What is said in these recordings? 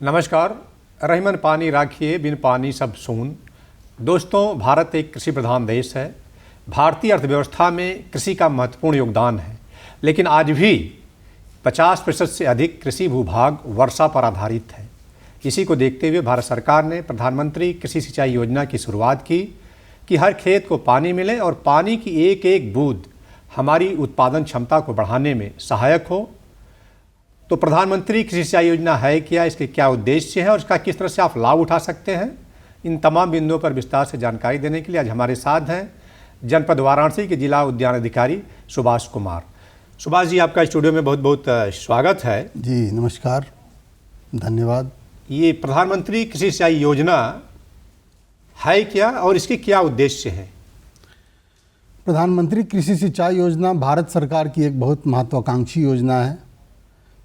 नमस्कार। रहीमन पानी राखिए बिन पानी सब सून। दोस्तों, भारत एक कृषि प्रधान देश है। भारतीय अर्थव्यवस्था में कृषि का महत्वपूर्ण योगदान है, लेकिन आज भी 50% से अधिक कृषि भूभाग वर्षा पर आधारित है। इसी को देखते हुए भारत सरकार ने प्रधानमंत्री कृषि सिंचाई योजना की शुरुआत की कि हर खेत को पानी मिले और पानी की एक एक बूंद हमारी उत्पादन क्षमता को बढ़ाने में सहायक हो। तो प्रधानमंत्री कृषि सिंचाई योजना है क्या, इसके क्या उद्देश्य है और इसका किस तरह से आप लाभ उठा सकते हैं, इन तमाम बिंदुओं पर विस्तार से जानकारी देने के लिए आज हमारे साथ हैं जनपद वाराणसी के जिला उद्यान अधिकारी सुभाष कुमार। सुभाष जी, आपका स्टूडियो में बहुत बहुत स्वागत है। जी नमस्कार, धन्यवाद। ये प्रधानमंत्री कृषि सिंचाई योजना है क्या और इसके क्या उद्देश्य है? प्रधानमंत्री कृषि सिंचाई योजना भारत सरकार की एक बहुत महत्वाकांक्षी योजना है।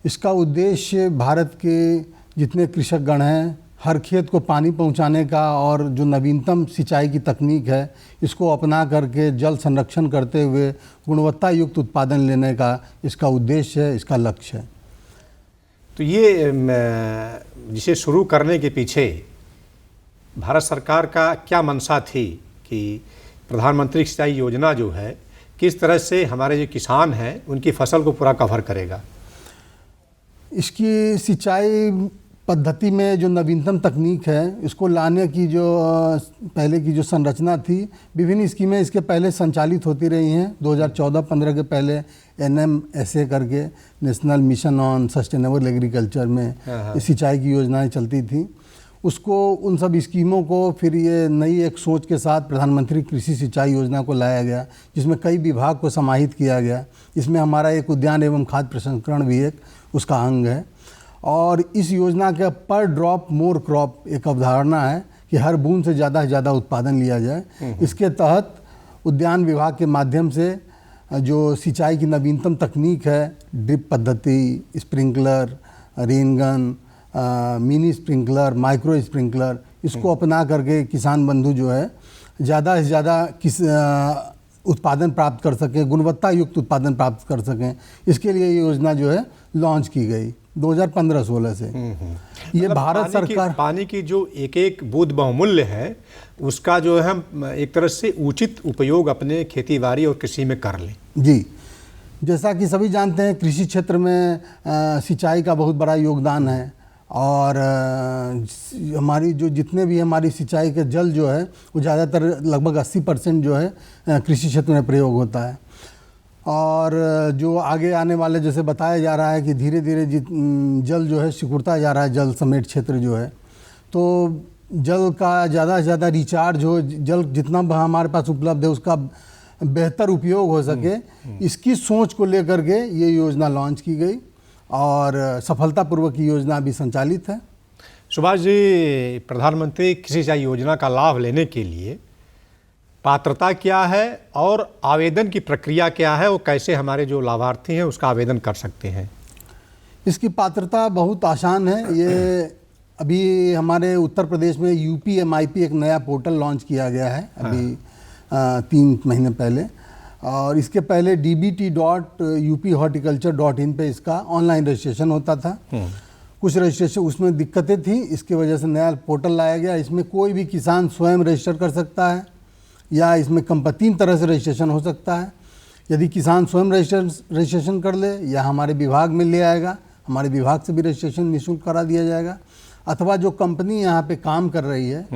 इसका उद्देश्य भारत के जितने कृषकगण हैं, हर खेत को पानी पहुंचाने का और जो नवीनतम सिंचाई की तकनीक है इसको अपना करके जल संरक्षण करते हुए गुणवत्ता युक्त उत्पादन लेने का इसका उद्देश्य है, इसका लक्ष्य है। तो ये जिसे शुरू करने के पीछे भारत सरकार का क्या मंशा थी कि प्रधानमंत्री सिंचाई योजना जो है किस तरह से हमारे जो किसान हैं उनकी फसल को पूरा कवर करेगा? इसकी सिंचाई पद्धति में जो नवीनतम तकनीक है इसको लाने की जो पहले की जो संरचना थी, विभिन्न स्कीमें इसके पहले संचालित होती रही हैं। 2014-15 के पहले NMSA करके national mission on sustainable agriculture में सिंचाई की योजनाएं चलती थी। उसको उन सब स्कीमों को फिर ये नई एक सोच के साथ प्रधानमंत्री कृषि सिंचाई योजना को लाया गया, जिसमें कई विभाग को समाहित किया गया। इसमें हमारा एक उद्यान एवं खाद्य प्रसंस्करण भी एक उसका अंग है। और इस योजना के पर ड्रॉप मोर क्रॉप एक अवधारणा है कि हर बूंद से ज़्यादा उत्पादन लिया जाए। इसके तहत उद्यान विभाग के माध्यम से जो सिंचाई की नवीनतम तकनीक है, ड्रिप पद्धति, sprinkler, rain gun, mini sprinkler, micro sprinkler, इसको अपना करके किसान बंधु जो है ज़्यादा से ज़्यादा उत्पादन प्राप्त कर सकें, गुणवत्ता युक्त उत्पादन प्राप्त कर सकें। इसके लिए ये योजना जो है लॉन्च की गई 2015-16 से। ये भारत सरकार पानी की जो एक एक बूंद बहुमूल्य है उसका जो है हम एक तरह से उचित उपयोग अपने खेतीबाड़ी और कृषि में कर लें। जी, जैसा कि सभी जानते हैं कृषि क्षेत्र में सिंचाई का बहुत बड़ा योगदान है और हमारी जो जितने भी हमारी सिंचाई के जल जो है वो ज़्यादातर लगभग 80% जो है कृषि क्षेत्र में प्रयोग होता है। और जो आगे आने वाले जैसे बताया जा रहा है कि धीरे धीरे जल जो है सिकुड़ता जा रहा है, जल समेट क्षेत्र जो है, तो जल का ज़्यादा से ज़्यादा रिचार्ज हो, जल जितना हमारे पास उपलब्ध है उसका बेहतर उपयोग हो सके, इसकी सोच को लेकर के ये योजना लॉन्च की गई और सफलतापूर्वक ये योजना भी संचालित है। सुभाष जी, प्रधानमंत्री कृषि सिंचाई योजना का लाभ लेने के लिए पात्रता क्या है और आवेदन की प्रक्रिया क्या है, वो कैसे हमारे जो लाभार्थी हैं उसका आवेदन कर सकते हैं? इसकी पात्रता बहुत आसान है। ये अभी हमारे उत्तर प्रदेश में UPMIP एक नया पोर्टल लॉन्च किया गया है अभी 3 महीने पहले, और इसके पहले dbt.uphorticulture.in पे इसका ऑनलाइन रजिस्ट्रेशन होता था। कुछ रजिस्ट्रेशन उसमें दिक्कतें थी, इसकी वजह से नया पोर्टल लाया गया। इसमें कोई भी किसान स्वयं रजिस्टर कर सकता है या इसमें 3 तरह से रजिस्ट्रेशन हो सकता है। यदि किसान स्वयं रजिस्ट्रेशन कर ले या हमारे विभाग में ले आएगा, हमारे विभाग से भी रजिस्ट्रेशन निःशुल्क करा दिया जाएगा, अथवा जो कंपनी यहाँ पे काम कर रही है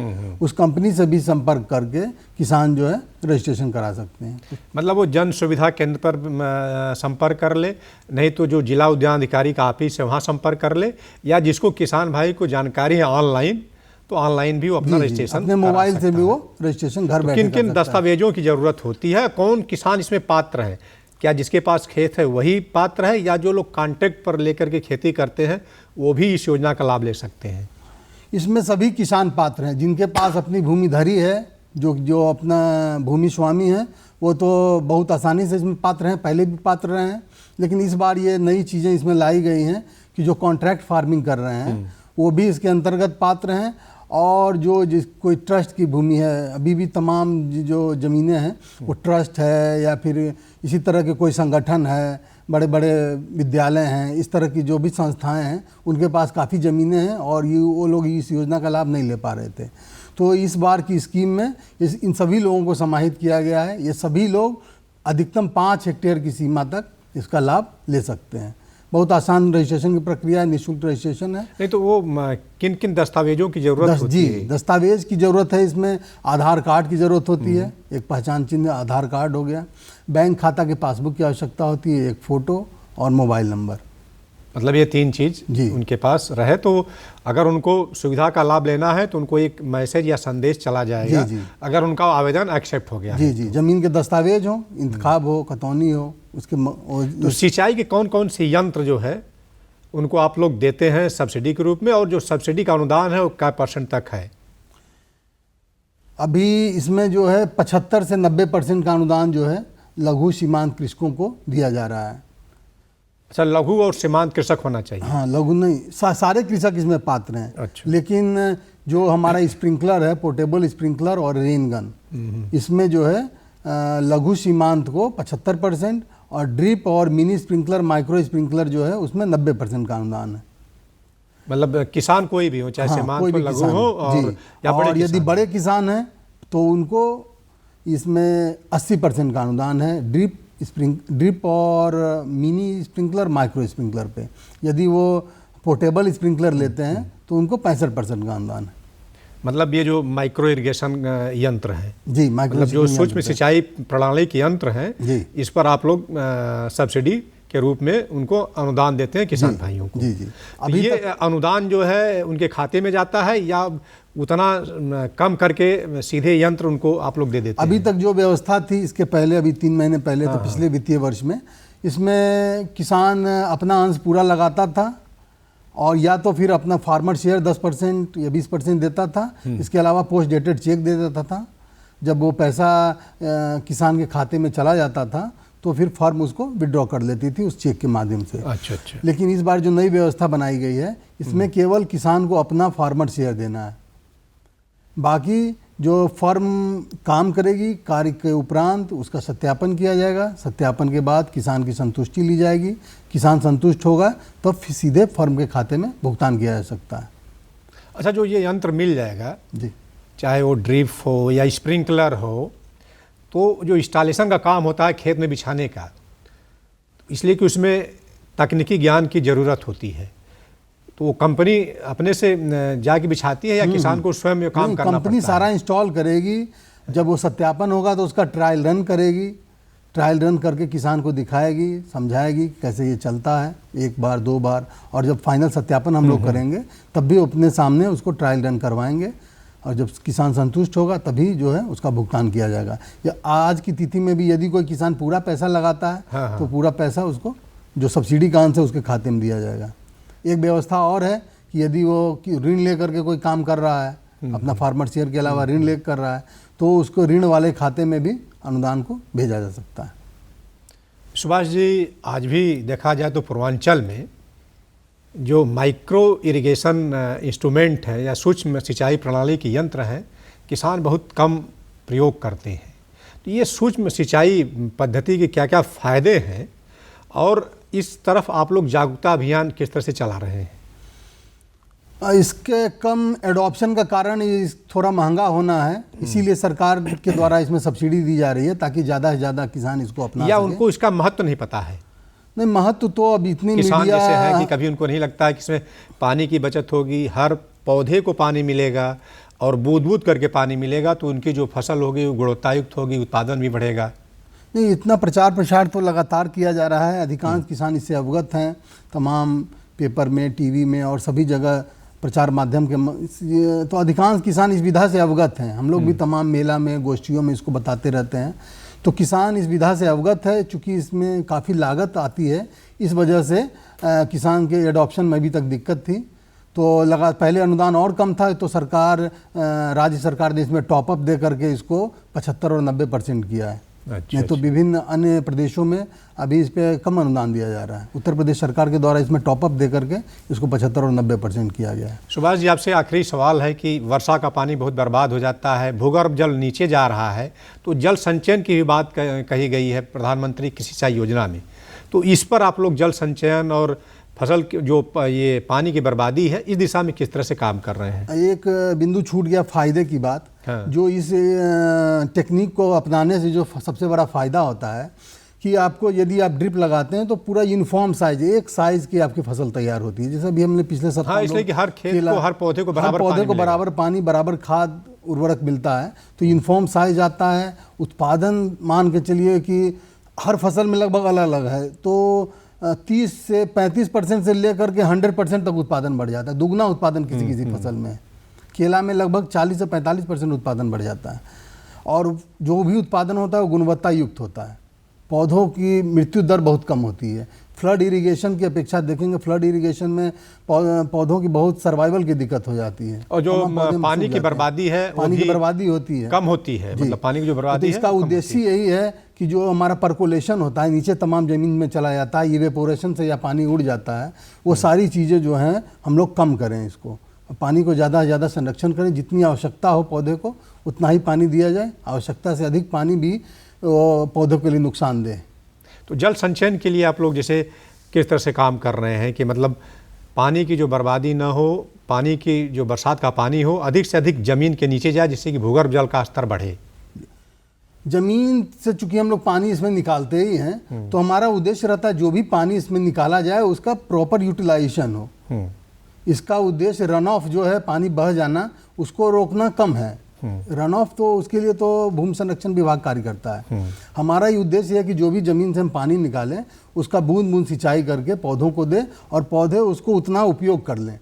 उस कंपनी से भी संपर्क करके किसान जो है रजिस्ट्रेशन करा सकते हैं। मतलब वो जन सुविधा केंद्र पर संपर्क कर ले, नहीं तो जो जिला उद्यान अधिकारी का ऑफिस है वहाँ संपर्क कर ले, या जिसको किसान भाई को जानकारी है ऑनलाइन, तो ऑनलाइन भी वो अपना रजिस्ट्रेशन अपने मोबाइल से भी वो रजिस्ट्रेशन घर बैठे। किन किन दस्तावेजों की ज़रूरत होती है, कौन किसान इसमें पात्र है? क्या जिसके पास खेत है वही पात्र है या जो लोग कॉन्ट्रैक्ट पर लेकर के खेती करते हैं वो भी इस योजना का लाभ ले सकते हैं? इसमें सभी किसान पात्र हैं। जिनके पास अपनी भूमि धरी है, जो अपना भूमि स्वामी है, वो तो बहुत आसानी से इसमें पात्र हैं, पहले भी पात्र रहे हैं। लेकिन इस बार ये नई चीज़ें इसमें लाई गई हैं कि जो कॉन्ट्रैक्ट फार्मिंग कर रहे हैं वो भी इसके अंतर्गत पात्र हैं। और जो कोई ट्रस्ट की भूमि है, अभी भी तमाम जो ज़मीनें हैं वो ट्रस्ट है या फिर इसी तरह के कोई संगठन है, बड़े बड़े विद्यालय हैं, इस तरह की जो भी संस्थाएं हैं, उनके पास काफ़ी ज़मीनें हैं और वो लोग इस योजना का लाभ नहीं ले पा रहे थे। तो इस बार की स्कीम में इन सभी लोगों को समाहित किया गया है। ये सभी लोग अधिकतम 5 हेक्टेयर की सीमा तक इसका लाभ ले सकते हैं। बहुत आसान रजिस्ट्रेशन की प्रक्रिया है, निःशुल्क रजिस्ट्रेशन है। नहीं तो वो किन किन दस्तावेजों की जरूरत होती है? दस्तावेज की ज़रूरत है। इसमें आधार कार्ड की ज़रूरत होती है, एक पहचान चिन्ह आधार कार्ड हो गया, बैंक खाता के पासबुक की आवश्यकता होती है, एक फ़ोटो और मोबाइल नंबर। मतलब ये 3 चीज़ उनके पास रहे तो अगर उनको सुविधा का लाभ लेना है तो उनको एक मैसेज या संदेश चला जाएगा। जी। अगर उनका आवेदन एक्सेप्ट हो गया जी जी, ज़मीन के दस्तावेज हो, इंतखाब हो, खतौनी हो, उसके तो सिंचाई के कौन कौन से यंत्र जो है उनको आप लोग देते हैं सब्सिडी के रूप में, और जो सब्सिडी का अनुदान है वो क्या % तक है? अभी इसमें जो है 75 से 90% का अनुदान जो है लघु सीमांत कृषकों को दिया जा रहा है। अच्छा, लघु और सीमांत कृषक होना चाहिए? हाँ, लघु नहीं, सारे कृषक इसमें पात्र हैं। अच्छा। लेकिन जो हमारा स्प्रिंकलर है, पोर्टेबल स्प्रिंकलर और रेन गन, इसमें जो है लघु सीमांत को 75% और ड्रिप और मिनी स्प्रिंकलर, माइक्रो स्प्रिंकलर जो है उसमें 90% का अनुदान है। मतलब किसान कोई भी हो, चाहे सीमांत हो, लघु हो और यदि बड़े किसान हैं तो उनको इसमें 80% का अनुदान है ड्रिप और मिनी स्प्रिंकलर, माइक्रो स्प्रिंकलर पे। यदि वो पोर्टेबल स्प्रिंकलर लेते हैं तो उनको 65% का अनुदान है। मतलब ये जो माइक्रो इरिगेशन यंत्र हैं जी, माइक्रो मतलब जो सूक्ष्म सिंचाई प्रणाली के यंत्र हैं, इस पर आप लोग सब्सिडी के रूप में उनको अनुदान देते हैं किसान भाइयों को। जी जी। तो ये अनुदान जो है उनके खाते में जाता है या उतना कम करके सीधे यंत्र उनको आप लोग दे देते हैं? अभी तक जो व्यवस्था थी इसके पहले, अभी 3 महीने पहले, तो पिछले वित्तीय वर्ष में इसमें किसान अपना अंश पूरा लगाता था और या तो फिर अपना फार्मर शेयर 10% या 20% देता था। इसके अलावा पोस्ट डेटेड चेक दे देता था। जब वो पैसा किसान के खाते में चला जाता था तो फिर फर्म उसको विड्रॉ कर लेती थी उस चेक के माध्यम से। अच्छा। लेकिन इस बार जो नई व्यवस्था बनाई गई है इसमें केवल किसान को अपना फार्मर शेयर देना है। बाकी जो फर्म काम करेगी, कार्य के उपरांत उसका सत्यापन किया जाएगा। सत्यापन के बाद किसान की संतुष्टि ली जाएगी। किसान संतुष्ट होगा तो फिर सीधे फर्म के खाते में भुगतान किया जा सकता है। अच्छा, जो ये यंत्र मिल जाएगा जी, चाहे वो ड्रिप हो या स्प्रिंकलर हो, तो जो इंस्टॉलेशन का काम होता है खेत में बिछाने का, इसलिए कि उसमें तकनीकी ज्ञान की ज़रूरत होती है, तो वो कंपनी अपने से जाके बिछाती है या किसान को स्वयं ये काम करना पड़ता है? कंपनी सारा इंस्टॉल करेगी। जब वो सत्यापन होगा तो उसका ट्रायल रन करेगी। ट्रायल रन करके किसान को दिखाएगी, समझाएगी कैसे ये चलता है, 1 बार 2 बार, और जब फाइनल सत्यापन हम लोग करेंगे तब भी अपने सामने उसको ट्रायल रन करवाएंगे और जब किसान संतुष्ट होगा तभी जो है उसका भुगतान किया जाएगा। या आज की तिथि में भी यदि कोई किसान पूरा पैसा लगाता है तो पूरा पैसा उसको जो सब्सिडी का अंश है उसके खाते में दिया जाएगा। एक व्यवस्था और है कि यदि वो ऋण लेकर के कोई काम कर रहा है, अपना फार्मर शेयर के अलावा ऋण लेकर कर रहा है, तो उसको ऋण वाले खाते में भी अनुदान को भेजा जा सकता है। सुभाष जी, आज भी देखा जाए तो पूर्वांचल में जो माइक्रो इरिगेशन इंस्ट्रूमेंट है या सूक्ष्म सिंचाई प्रणाली के यंत्र हैं, किसान बहुत कम प्रयोग करते हैं। तो ये सूक्ष्म सिंचाई पद्धति के क्या क्या फ़ायदे हैं और इस तरफ आप लोग जागरूकता अभियान किस तरह से चला रहे हैं? इसके कम एडॉप्शन का कारण थोड़ा महंगा होना है, इसीलिए सरकार के द्वारा इसमें सब्सिडी दी जा रही है ताकि ज़्यादा से ज़्यादा किसान इसको अपना या सके। उनको इसका महत्व नहीं पता है? नहीं, महत्व तो अब इतनी किसान मीडिया जैसे है कि कभी उनको नहीं लगता है कि इसमें पानी की बचत होगी, हर पौधे को पानी मिलेगा और बूंद बूंद करके पानी मिलेगा तो उनकी जो फसल होगी वो गुणवत्तायुक्त होगी, उत्पादन भी बढ़ेगा। नहीं, इतना प्रचार प्रसार तो लगातार किया जा रहा है। अधिकांश किसान इससे अवगत हैं। तमाम पेपर में, टीवी में और सभी जगह प्रचार माध्यम के तो अधिकांश किसान इस विधा से अवगत हैं। हम लोग भी तमाम मेला में, गोष्ठियों में इसको बताते रहते हैं। तो किसान इस विधा से अवगत है। चूँकि इसमें काफ़ी लागत आती है, इस वजह से किसान के एडॉप्शन में अभी तक दिक्कत थी। तो पहले अनुदान और कम था तो सरकार, राज्य सरकार ने इसमें टॉपअप दे करके इसको 75 और 90% किया है। नहीं तो विभिन्न अन्य प्रदेशों में अभी इस पे कम अनुदान दिया जा रहा है। उत्तर प्रदेश सरकार के द्वारा इसमें टॉपअप दे करके इसको 75 और 90% किया गया है। सुभाष जी, आपसे आखिरी सवाल है कि वर्षा का पानी बहुत बर्बाद हो जाता है, भूगर्भ जल नीचे जा रहा है, तो जल संचयन की भी बात कही गई है प्रधानमंत्री कृषि सिंचाई योजना में। तो इस पर आप लोग जल संचयन और फसल जो ये पानी की बर्बादी है इस दिशा में किस तरह से काम कर रहे हैं? एक बिंदु छूट गया फ़ायदे की बात। हाँ। जो इस टेक्निक को अपनाने से जो सबसे बड़ा फ़ायदा होता है कि आपको यदि आप ड्रिप लगाते हैं तो पूरा यूनिफॉर्म साइज, एक साइज की आपकी फसल तैयार होती है। जैसे अभी हमने पिछले सप्ताह हाँ, इसलिए कि हर खेत को, हर पौधे को बराबर पानी, बराबर खाद उर्वरक मिलता है, तो यूनिफॉर्म साइज आता है। उत्पादन मान के चलिए कि हर फसल में लगभग अलग अलग है, तो 30 से 35% से लेकर के 100% तक उत्पादन बढ़ जाता है। दुगना उत्पादन किसी किसी फसल में। केला में लगभग 40 से 45% उत्पादन बढ़ जाता है। और जो भी उत्पादन होता है वो गुणवत्ता युक्त होता है। पौधों की मृत्यु दर बहुत कम होती है। फ्लड इरिगेशन की अपेक्षा देखेंगे, फ्लड इरिगेशन में पौधों की बहुत सर्वाइवल की दिक्कत हो जाती है और जो पानी की बर्बादी है, पानी की बर्बादी होती है, कम होती है। मतलब पानी की जो बर्बादी है, इसका उद्देश्य यही है कि जो हमारा परकोलेशन होता है, नीचे तमाम ज़मीन में चला जाता है, इवेपोरेशन से या पानी उड़ जाता है, वो सारी चीज़ें जो हैं हम लोग कम करें। इसको पानी को ज़्यादा से ज़्यादा संरक्षण करें। जितनी आवश्यकता हो पौधे को उतना ही पानी दिया जाए। आवश्यकता से अधिक पानी भी पौधों के लिए नुकसानदेह। तो जल संचयन के लिए आप लोग जैसे किस तरह से काम कर रहे हैं कि मतलब पानी की जो बर्बादी ना हो, पानी की जो बरसात का पानी हो अधिक से अधिक ज़मीन के नीचे जाए, जिससे कि भूगर्भ जल का स्तर बढ़े? ज़मीन से चूंकि हम लोग पानी इसमें निकालते ही हैं, तो हमारा उद्देश्य रहता है जो भी पानी इसमें निकाला जाए उसका प्रॉपर यूटिलाइजेशन हो। इसका उद्देश्य रन ऑफ जो है, पानी बह जाना, उसको रोकना कम है। रन ऑफ तो उसके लिए तो भूमि संरक्षण विभाग कार्य करता है। हमारा ही उद्देश्य है कि जो भी ज़मीन से हम पानी निकालें उसका बूंद बूंद सिंचाई करके पौधों को दें और पौधे उसको उतना उपयोग कर लें।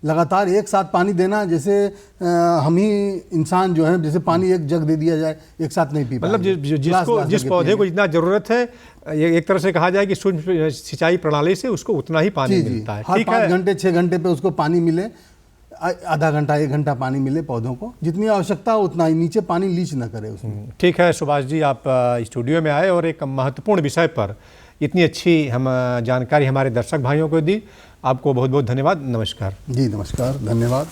लगातार एक साथ पानी देना, जैसे हम ही इंसान जो है, जैसे पानी एक जग दे दिया जाए एक साथ नहीं पी पाएंगे। मतलब जिस पौधे को जितना ज़रूरत है, एक तरह से कहा जाए कि सूक्ष्म सिंचाई प्रणाली से उसको उतना ही पानी मिलता है। हर 5 घंटे 6 घंटे पे उसको पानी मिले, आधा घंटा 1 घंटा पानी मिले पौधों को, जितनी आवश्यकता हो उतना ही, नीचे पानी लीच न करे उसमें। ठीक है सुभाष जी, आप स्टूडियो में आए और एक महत्वपूर्ण विषय पर इतनी अच्छी हम जानकारी हमारे दर्शक भाइयों को दी। आपको बहुत बहुत धन्यवाद। नमस्कार। जी नमस्कार, धन्यवाद।